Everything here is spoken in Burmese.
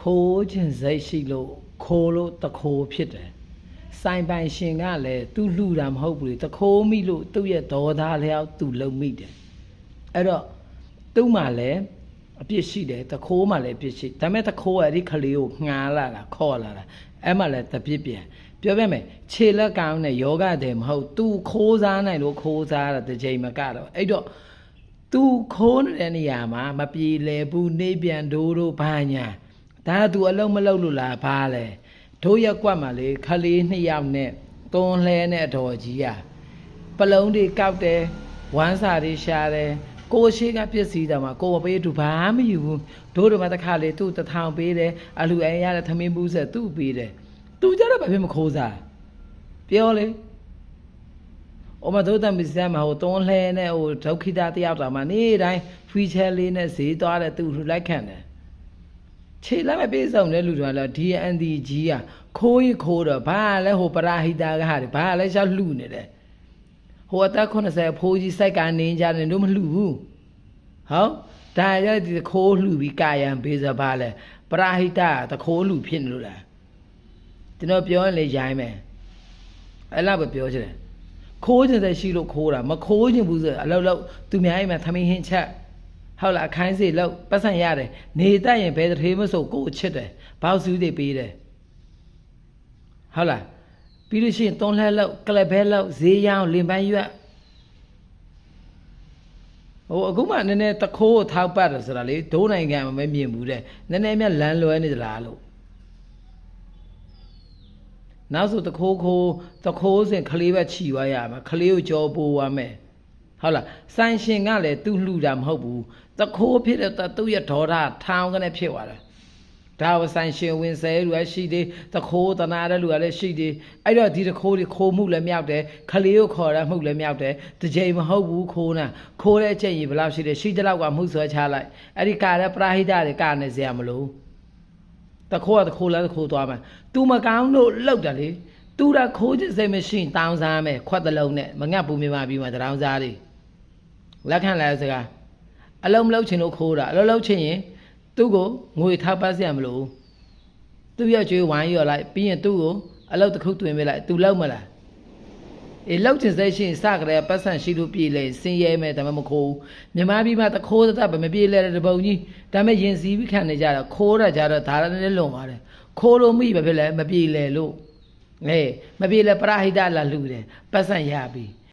ခိုးခြင်းစိတ်ရှိလို့ခိုးလို့တခိုးဖြစ်တယ်ဆိုင်ပိုင်ရှင်ကလည်းသူ့လှူတာမဟုတ်ဘူးလေတခိုးမိလို့သူ့ရဲ့ဒေါသလျောက်သူလုံမိတယ်အဲ့တော့သူ့မှာလည်းအပြစ်ရှိတယ်တခိုးမှလည်းအပြစ်ရှိဒါပေမဲ့တခိုးကအဲ့ဒီခလေးကိုငှားလာတာခေါ်လာတာအဲ့မှလည်းတပြစ်ပြန်ပြောပြမယ်ခြေလက်ကောင်းတဲ့ယောဂတယ်မဟုတ်သူခိုးစားနိုင်လို့ခိုးစားတာတစ်ချိန်မကတော့အဲ့တော့သူခိုးနေတဲ့နေရာမှာမပြေလဲဘူးနေပြန်တို့ဘာညာဒါကသူအလုံးမလုံးလို့လားဘာလဲတို့ရက်ကွက်မှာလေခလေး2ယောက်နဲ့သွန်းလှဲနဲ့အတော်ကြီးอ่ะပလုံးတွေကောက်တယ်ဝမ်းစာတွေရှာတယ်ကိုရှိကပြစ်စီတာမှာကိုမပေးသူဘာမှမယူဘူးတို့တို့မှတစ်ခါလေသူ့1000ပေးတယ်အလူအိမ်ရတဲ့သမင်းဘူးဆက်သူ့ပေးတယ်သူကြတော့ဘာဖြစ်မခိုးစားပြောလေဩမတို့တမစ္စမ်းမှာဟိုသွန်းလှဲနဲ့ဟိုဒုက္ခိတတယောက်တာမှာနေ့တိုင်းဖီချဲလေးနဲ့ဈေးသွားတယ်သူ့လိုက်ခံတယ်ခြေလက်မပြေဆုံးတဲ့လူတွေကလည်း DND ကြီးอ่ะခိုးရင်ခိုးတော့ဘာလဲဟိုပရာဟိတာကဟာတွေဘာလဲရှောက်လှူနေတယ်ဟိုအသက်80ဖိုးကြီးစိုက်ကနေကြတယ်တို့မလှူဘူးဟုတ်ဒါကြတဲ့ဒီခိုးလှူပြီးကာယံပေးစဘာလဲပရာဟိတာတခိုးလှူဖြစ်နေလို့လားကျွန်တော်ပြောရင်လေရိုင်းမယ်အဲ့လောက်ပဲပြောချင်တယ်ခိုးခြင်းတဲ့ရှိလို့ခိုးတာမခိုးခြင်းဘူးဆိုအလောက်လောက်သူများအိမ်မှာသမင်းဟင်းချက်ဟုတ်လားအခိုင်းစီလောက်ပတ်စံရတယ်နေတတ်ရင်ဘယ်တစ်ထေးမဆိုကိုချစ်တယ်ဘောက်စုတွေပေးတယ်ဟုတ်လားပြီးလို့ရှိရင်သွန်းလှဲလောက်ကလဘဲလောက်ဈေးရောင်းလင်ပန်းရွက်ဟိုအခုမှနည်းနည်းတခိုးကိုထောက်ပတ်တယ်ဆိုတာလေဒိုးနိုင်ငံမှာမမြင်ဘူးတဲ့နည်းနည်းမြလမ်းလွဲနေသလားလို့နောက်ဆိုတခိုးစင်ခလေးပဲခြီသွားရမှာခလေးကိုကြောပိုးသွားမယ်ဟုတ်လားဆိုင်ရှင်ကလည်းသူ့လှူတာမဟုတ်ဘူးတခိုးဖြစ်တဲ့သူ့ရဲ့ဒေါသထောင်ကနေဖြစ်သွားတယ်ဒါဝဆိုင်ရှင်ဝင်ဆဲလူကရှိသေးတခိုးတနာတဲ့လူကလည်းရှိသေးအဲ့တော့ဒီတခိုးတွေခိုးမှုလည်းမြောက်တယ်ခလေးကိုခေါ်ရမှုလည်းမြောက်တယ်တစ်ချိန်မဟုတ်ဘူးခိုးတဲ့အချိန်ကြီးဘယ်လောက်ရှိတယ်ရှိတဲ့လောက်ကမှုဆွဲချလိုက်အဲ့ဒီကာတဲ့ပရာဟိတတွေကနေစရာမလိုတခိုးလားတခိုးသွားမယ်သူမကောင်းလို့လောက်တယ်လေသူကခိုးခြင်းစိတ်မရှိတောင်းစားမယ်ခွက်တလုံးနဲ့မငတ်ဘူးမြမပြီးမှတောင်းစားတွေလက်ခံလဲစကားအလုံးမလုံးချင်လို့ခိုးတာအလုံးလုံးချင်ရင်သူ့ကိုငွေထောက်ပတ်စရာမလိုသူ့ရဲ့ကျွေးဝိုင်းရော်လိုက်ပြီးရင်သူ့ကိုအလုံးတစ်ခုတွင်ပေးလိုက်သူလောက်မလားအေးလောက်ချင်စိတ်ရှိရင်စကြတဲ့ပတ်စံရှိလို့ပြေးလေစင်ရဲမယ်ဒါမှမခိုးမြမပြီးမှတခိုးတတ်မပြေးလဲတဲ့ပုံကြီးဒါမှရင်စီးပြီးခံနေကြတာခိုးတာကြတော့ဒါလည်းလွန်ပါတယ်ခိုးလို့မိပဲဖြစ်လဲမပြေးလဲလို့မပြေးလဲပရာဟိတလာလှူတယ်ပတ်စံရပြီ